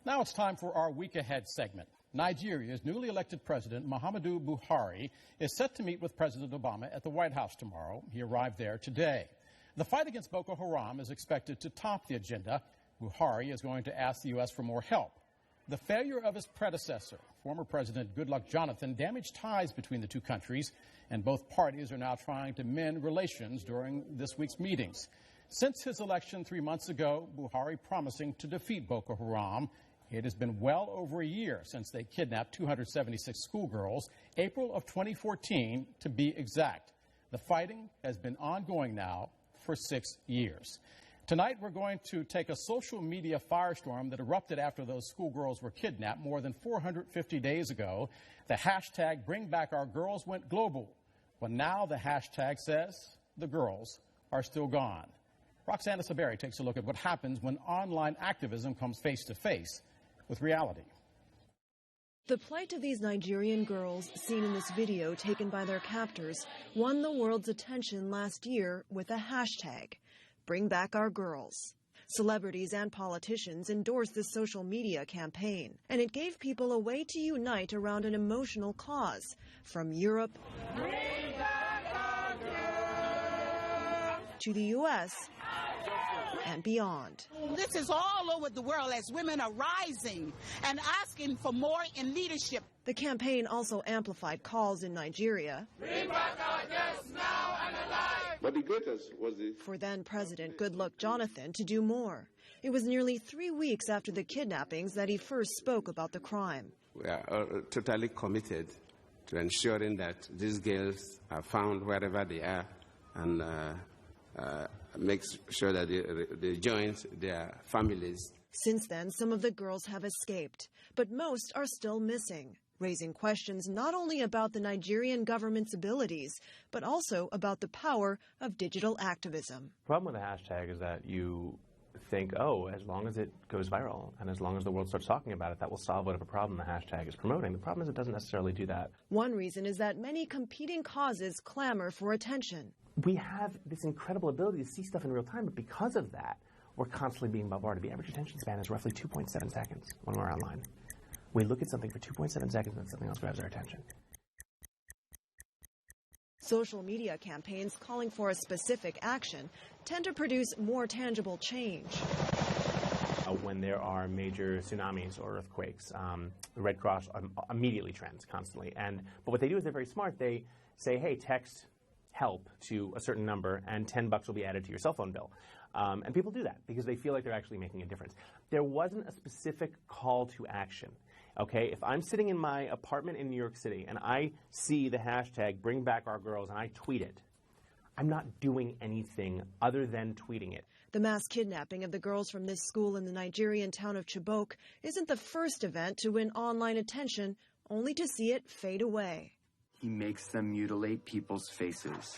Now it's time for our Week Ahead segment. Nigeria's newly elected president, Muhammadu-Buhari, is set to meet with President Obama at the White House tomorrow. He arrived there today. The fight against Boko Haram is expected to top the agenda. Buhari is going to ask the U.S. for more help. The failure of his predecessor, former President Goodluck Jonathan, damaged ties between the two countries, and both parties are now trying to mend relations during this week's meetings. Since his election 3 months ago, Buhari promising to defeat Boko Haram. It has been well over a year since they kidnapped 276 schoolgirls, April of 2014 to be exact. The fighting has been ongoing now for 6 years. Tonight, we're going to take a social media firestorm that erupted after those schoolgirls were kidnapped more than 450 days ago. The hashtag #BringBackOurGirls went global. Well, now the hashtag says the girls are still gone. Roxana Saberi takes a look at what happens when online activism comes face to face with reality. The plight of these Nigerian girls, seen in this video taken by their captors, won the world's attention last year with a hashtag, #BringBackOurGirls. Celebrities and politicians endorsed this social media campaign, and it gave people a way to unite around an emotional cause. From Europe to the U.S. and beyond. This is all over the world as women are rising and asking for more in leadership. The campaign also amplified calls in Nigeria. Bring back our girls now and alive. But the greatest was for then President Goodluck Jonathan to do more. It was nearly 3 weeks after the kidnappings that he first spoke about the crime. We are totally committed to ensuring that these girls are found wherever they are and make sure that they join their families. Since then, some of the girls have escaped, but most are still missing, raising questions not only about the Nigerian government's abilities, but also about the power of digital activism. The problem with the hashtag is that you think, oh, as long as it goes viral and as long as the world starts talking about it, that will solve whatever problem the hashtag is promoting. The problem is it doesn't necessarily do that. One reason is that many competing causes clamor for attention. We have this incredible ability to see stuff in real time, but because of that, we're constantly being bombarded. The average attention span is roughly 2.7 seconds when we're online. We look at something for 2.7 seconds and something else grabs our attention. Social media campaigns calling for a specific action tend to produce more tangible change. When there are major tsunamis or earthquakes, the Red Cross immediately trends constantly. But what they do is they're very smart. They say, hey, text help to a certain number and $10 will be added to your cell phone bill. And people do that because they feel like they're actually making a difference. There wasn't a specific call to action. Okay, if I'm sitting in my apartment in New York City and I see the hashtag #BringBackOurGirls and I tweet it, I'm not doing anything other than tweeting it. The mass kidnapping of the girls from this school in the Nigerian town of Chibok isn't the first event to win online attention, only to see it fade away. He makes them mutilate people's faces.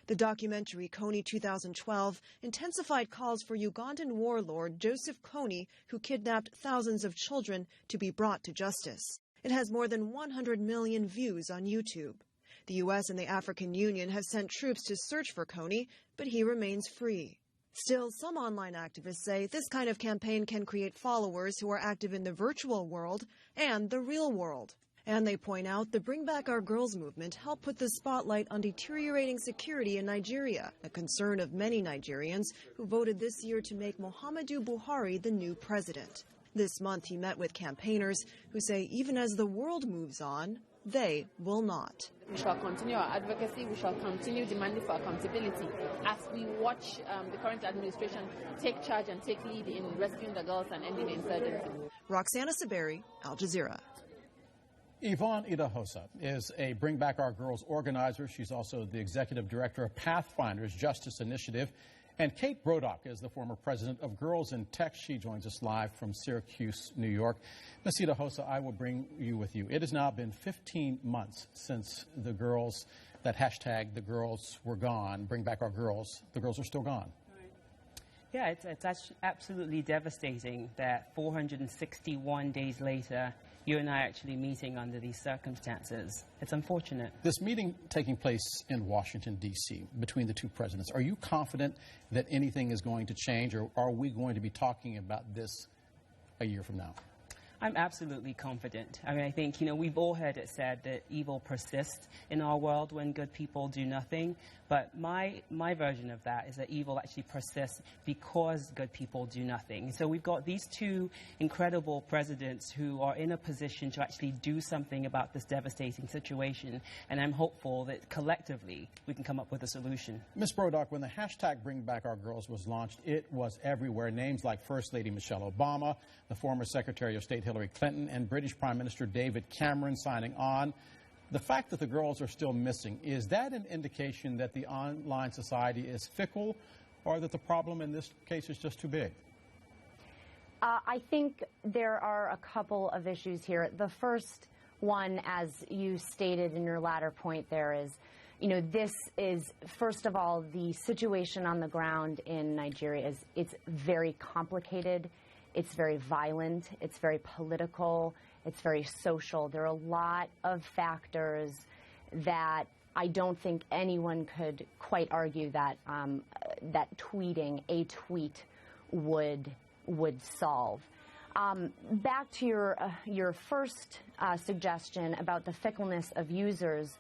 The documentary Kony 2012 intensified calls for Ugandan warlord Joseph Kony, who kidnapped thousands of children, to be brought to justice. It has more than 100 million views on YouTube. The U.S. and the African Union have sent troops to search for Kony, but he remains free. Still, some online activists say this kind of campaign can create followers who are active in the virtual world and the real world. And they point out the Bring Back Our Girls movement helped put the spotlight on deteriorating security in Nigeria, a concern of many Nigerians who voted this year to make Muhammadu Buhari the new president. This month he met with campaigners who say even as the world moves on, they will not. We shall continue our advocacy. We shall continue demanding for accountability as we watch the current administration take charge and take lead in rescuing the girls and ending the insurgency. Roxana Saberi, Al Jazeera. Yvonne Idahosa is a Bring Back Our Girls organizer. She's also the executive director of Pathfinders Justice Initiative. And Kate Brodock is the former president of Girls in Tech. She joins us live from Syracuse, New York. Ms. Idahosa, I will bring you with you. It has now been 15 months since the girls, that hashtag, the girls were gone, Bring Back Our Girls. The girls are still gone. Yeah, it's absolutely devastating that 461 days later, you and I are actually meeting under these circumstances. It's unfortunate. This meeting taking place in Washington, D.C., between the two presidents, are you confident that anything is going to change, or are we going to be talking about this a year from now? I'm absolutely confident. I mean, I think, we've all heard it said that evil persists in our world when good people do nothing. But my version of that is that evil actually persists because good people do nothing. So we've got these two incredible presidents who are in a position to actually do something about this devastating situation. And I'm hopeful that collectively we can come up with a solution. Ms. Brodock, when the hashtag Bring Back Our Girls was launched, it was everywhere. Names like First Lady Michelle Obama, the former Secretary of State Hillary Clinton, and British Prime Minister David Cameron signing on. The fact that the girls are still missing, is that an indication that the online society is fickle, or that the problem in this case is just too big? I think there are a couple of issues here. The first one, as you stated in your latter point there, is, this is, first of all, the situation on the ground in Nigeria it's very complicated. It's very violent. It's very political. It's very social. There are a lot of factors that I don't think anyone could quite argue that that tweeting a tweet would solve. Back to your first suggestion about the fickleness of users,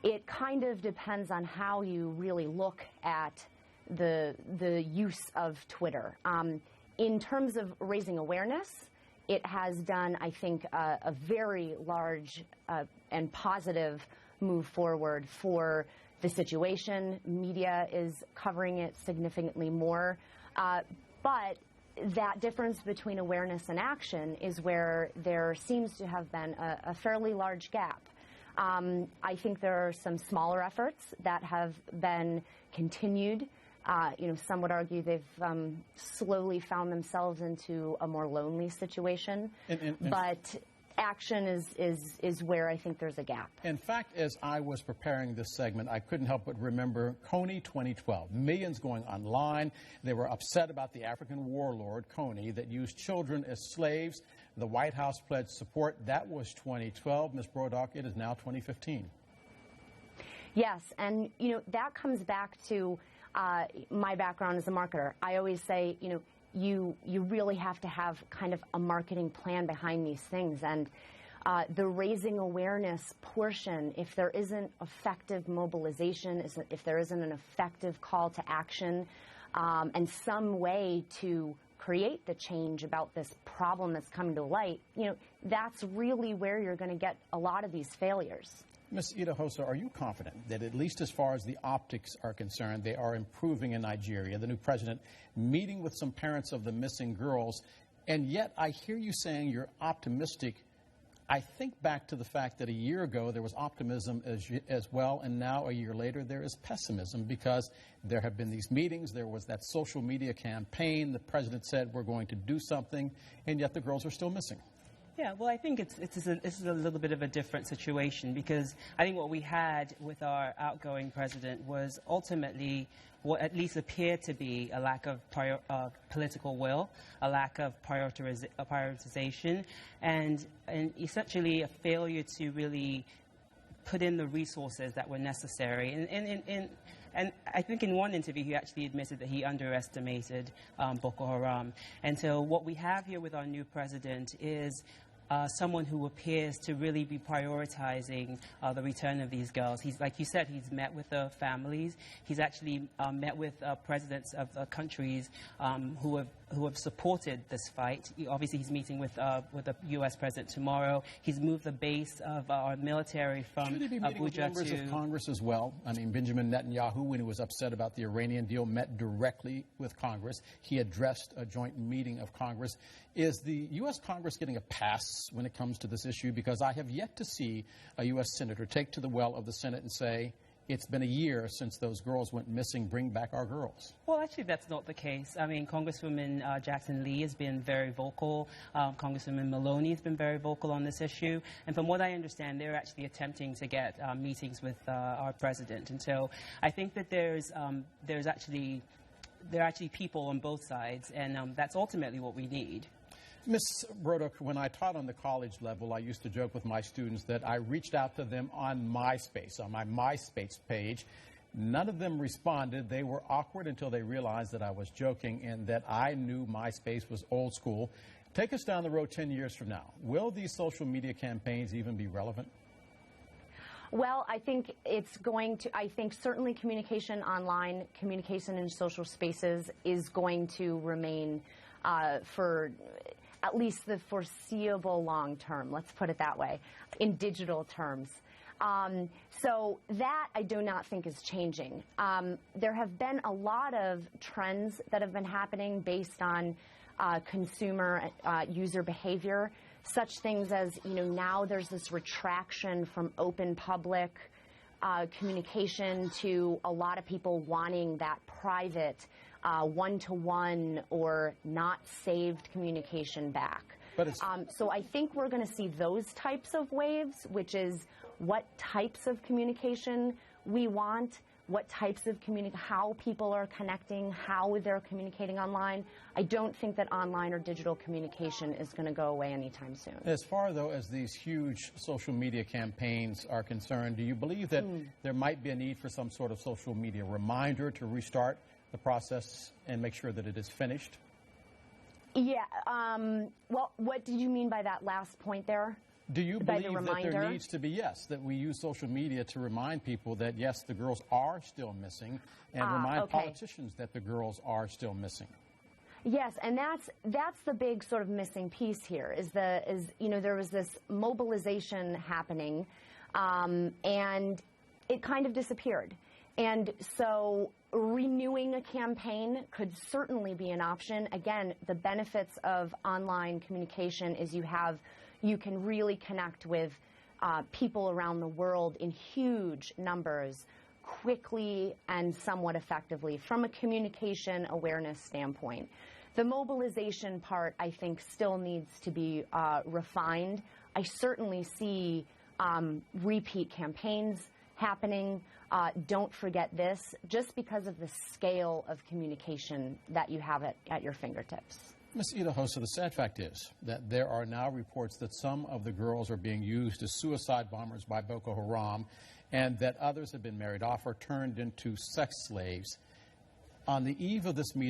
it kind of depends on how you really look at the use of Twitter. In terms of raising awareness, it has done, I think, a very large and positive move forward for the situation. Media is covering it significantly more. But that difference between awareness and action is where there seems to have been a fairly large gap. I think there are some smaller efforts that have been continued. Some would argue they've slowly found themselves into a more lonely situation. But action is where I think there's a gap. In fact, as I was preparing this segment, I couldn't help but remember Kony 2012. Millions going online. They were upset about the African warlord, Kony, that used children as slaves. The White House pledged support. That was 2012. Ms. Brodock, it is now 2015. Yes, and, that comes back to my background as a marketer. I always say, you really have to have kind of a marketing plan behind these things. And the raising awareness portion, if there isn't effective mobilization, if there isn't an effective call to action, and some way to create the change about this problem that's coming to light, that's really where you're going to get a lot of these failures. Ms. Idahosa, are you confident that at least as far as the optics are concerned, they are improving in Nigeria? The new president meeting with some parents of the missing girls, and yet I hear you saying you're optimistic. I think back to the fact that a year ago there was optimism as well, and now a year later there is pessimism because there have been these meetings, there was that social media campaign, the president said we're going to do something, and yet the girls are still missing. Yeah, well, I think this is a little bit of a different situation because I think what we had with our outgoing president was ultimately what at least appeared to be a lack of political will, a lack of prioritization, and essentially a failure to really put in the resources that were necessary. And I think in one interview he actually admitted that he underestimated Boko Haram. And so what we have here with our new president is someone who appears to really be prioritizing the return of these girls. He's, like you said, he's met with the families. He's actually met with presidents of countries who have supported this fight. Obviously, he's meeting with the U.S. president tomorrow. He's moved the base of our military from Should he be meeting with members of Congress as well? I mean, Benjamin Netanyahu, when he was upset about the Iranian deal, met directly with Congress. He addressed a joint meeting of Congress. Is the U.S. Congress getting a pass when it comes to this issue? Because I have yet to see a U.S. senator take to the well of the Senate and say, it's been a year since those girls went missing, bring back our girls. Well, actually, that's not the case. I mean, Congresswoman Jackson Lee has been very vocal. Congresswoman Maloney has been very vocal on this issue. And from what I understand, they're actually attempting to get meetings with our president. And so I think that there are actually people on both sides, and that's ultimately what we need. Ms. Broderick, when I taught on the college level, I used to joke with my students that I reached out to them on MySpace, on my MySpace page. None of them responded. They were awkward until they realized that I was joking and that I knew MySpace was old school. Take us down the road 10 years from now. Will these social media campaigns even be relevant? Well, I think it's going to, I think certainly communication online, communication in social spaces is going to remain for at least the foreseeable long term, let's put it that way, in digital terms. So that I do not think is changing. There have been a lot of trends that have been happening based on consumer user behavior, such things as, you know, now there's this retraction from open public communication to a lot of people wanting that private one-to-one or not saved communication back. But it's so I think we're going to see those types of waves, which is what types of communication we want, what types of how people are connecting, how they're communicating online. I don't think that online or digital communication is going to go away anytime soon. As far, though, as these huge social media campaigns are concerned, do you believe that there might be a need for some sort of social media reminder to restart the process and make sure that it is finished? Yeah. Well, what did you mean by that last point there? Do you believe that there needs to be, yes, that we use social media to remind people that, yes, the girls are still missing, and remind politicians that the girls are still missing? Yes, and that's the big sort of missing piece here, is you know, there was this mobilization happening, and it kind of disappeared. And so renewing a campaign could certainly be an option. Again, the benefits of online communication is you can really connect with people around the world in huge numbers quickly and somewhat effectively from a communication awareness standpoint. The mobilization part, I think, still needs to be refined. I certainly see repeat campaigns happening. Don't forget this, just because of the scale of communication that you have at your fingertips. Ms. Idahosa, the sad fact is that there are now reports that some of the girls are being used as suicide bombers by Boko Haram, and that others have been married off or turned into sex slaves. On the eve of this meeting,